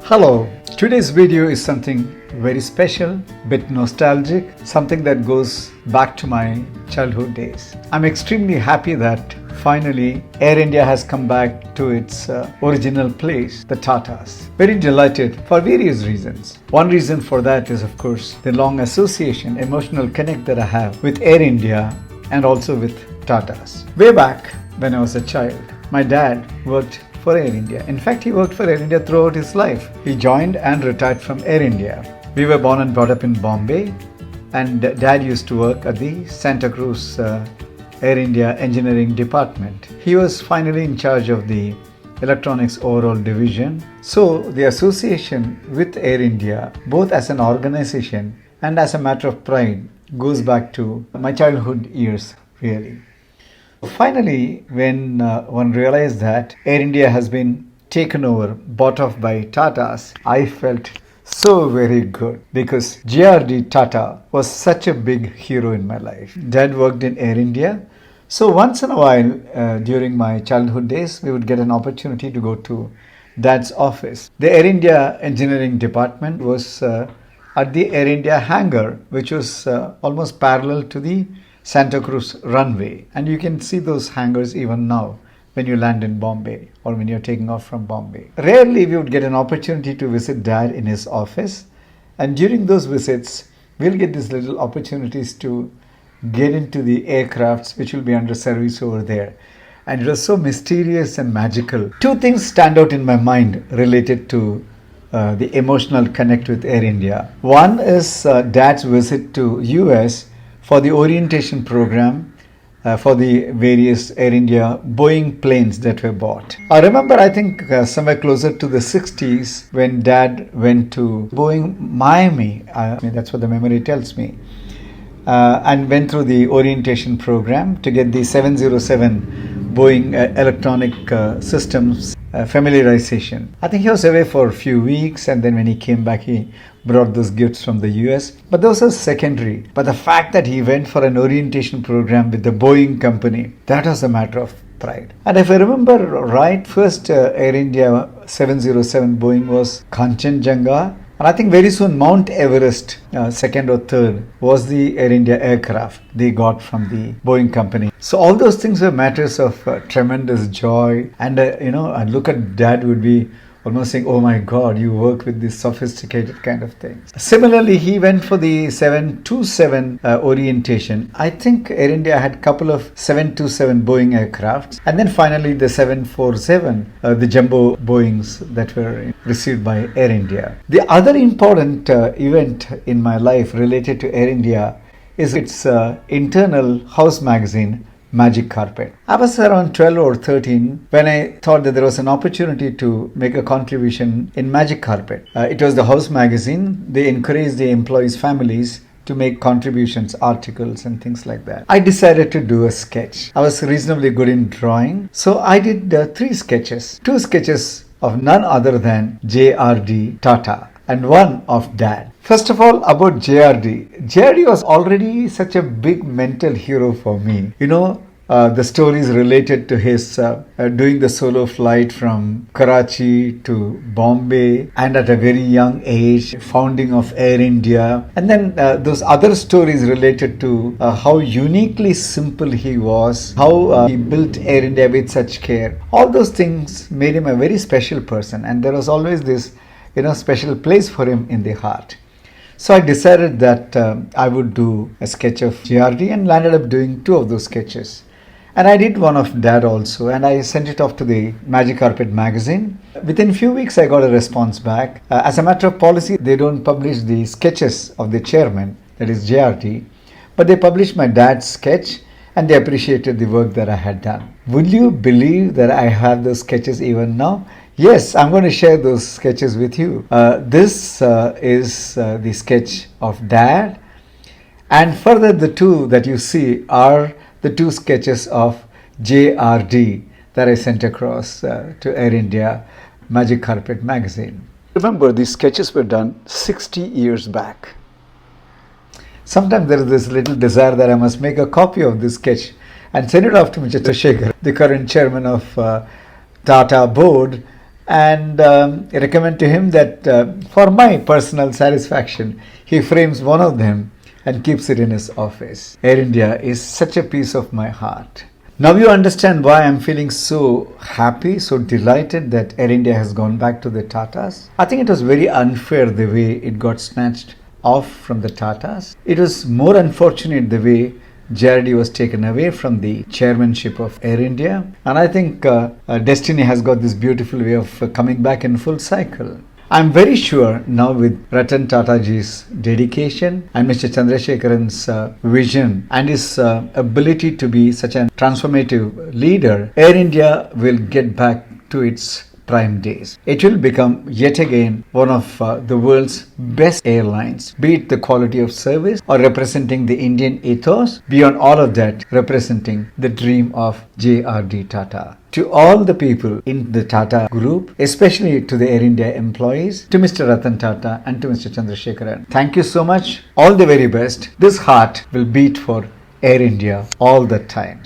Hello, today's video is something very special, bit nostalgic, something that goes back to my childhood days. I'm extremely happy that finally Air India has come back to its original place, the Tatas. Very delighted for various reasons. One reason for that is, of course, the long association, emotional connect that I have with Air India and also with Tatas. Way back when I was a child, my dad worked for Air India. In fact, he worked for Air India throughout his life. He joined and retired from Air India. We were born and brought up in Bombay, and Dad used to work at the Santa Cruz Air India engineering department. He was finally in charge of the electronics overall division. So the association with Air India, both as an organization and as a matter of pride, goes back to my childhood years, really. Finally, when one realized that Air India has been taken over, bought off by Tatas, I felt so very good because JRD Tata was such a big hero in my life. Dad worked in Air India. So once in a while during my childhood days, we would get an opportunity to go to Dad's office. The Air India engineering department was at the Air India hangar, which was almost parallel to the Santa Cruz runway, and you can see those hangars even now when you land in Bombay or when you're taking off from Bombay. Rarely we would get an opportunity to visit Dad in his office, and during those visits we'll get these little opportunities to get into the aircrafts which will be under service over there, and it was so mysterious and magical. Two things stand out in my mind related to the emotional connect with Air India. One is Dad's visit to US for the orientation program for the various Air India Boeing planes that were bought. I remember, I think somewhere closer to the 60s when Dad went to Boeing Miami, that's what the memory tells me, and went through the orientation program to get the 707 Boeing electronic systems familiarization. I think he was away for a few weeks, and then when he came back he brought those gifts from the US. But those are secondary. But the fact that he went for an orientation program with the Boeing company, that was a matter of pride. And if I remember right, first Air India 707 Boeing was Kanchenjunga. And I think very soon Mount Everest, second or third, was the Air India aircraft they got from the Boeing company. So all those things were matters of tremendous joy. And I'd look at Dad would be almost saying, oh my God, you work with this sophisticated kind of things. Similarly, he went for the 727 orientation. I think Air India had a couple of 727 Boeing aircrafts. And then finally the 747, the jumbo Boeings that were received by Air India. The other important event in my life related to Air India is its internal house magazine, Magic Carpet. I was around 12 or 13 when I thought that there was an opportunity to make a contribution in Magic Carpet. It was the house magazine. They encouraged the employees' families to make contributions, articles and things like that. I decided to do a sketch. I was reasonably good in drawing. So I did 3 sketches. 2 sketches of none other than JRD Tata and one of Dad. First of all, about JRD. JRD was already such a big mental hero for me. The stories related to his doing the solo flight from Karachi to Bombay, and at a very young age, founding of Air India. And then those other stories related to how uniquely simple he was, how he built Air India with such care. All those things made him a very special person, and there was always this special place for him in the heart. So I decided that I would do a sketch of JRD and landed up doing 2 of those sketches. And I did one of Dad also, and I sent it off to the Magic Carpet magazine. Within a few weeks I got a response back. As a matter of policy, they don't publish the sketches of the chairman, that is JRD, but they published my dad's sketch and they appreciated the work that I had done. Would you believe that I have those sketches even now? Yes, I'm going to share those sketches with you. This is the sketch of Dad, and further the 2 that you see are the 2 sketches of JRD that I sent across to Air India Magic Carpet magazine. Remember, these sketches were done 60 years back. Sometimes there is this little desire that I must make a copy of this sketch and send it off to Mr. Shekhar, the current chairman of Tata board, and recommend to him that for my personal satisfaction, he frames one of them and keeps it in his office. Air India is such a piece of my heart. Now you understand why I'm feeling so happy, so delighted that Air India has gone back to the Tatas. I think it was very unfair the way it got snatched off from the Tatas. It was more unfortunate the way JRD was taken away from the chairmanship of Air India. And I think destiny has got this beautiful way of coming back in full cycle. I'm very sure now with Ratan Tataji's dedication and Mr. Chandrasekharan's vision and his ability to be such a transformative leader, Air India will get back to its prime days. It will become yet again one of the world's best airlines, be it the quality of service or representing the Indian ethos, beyond all of that, representing the dream of JRD Tata. To all the people in the Tata group, especially to the Air India employees, to Mr. Ratan Tata and to Mr. Chandrasekharan, thank you so much. All the very best. This heart will beat for Air India all the time.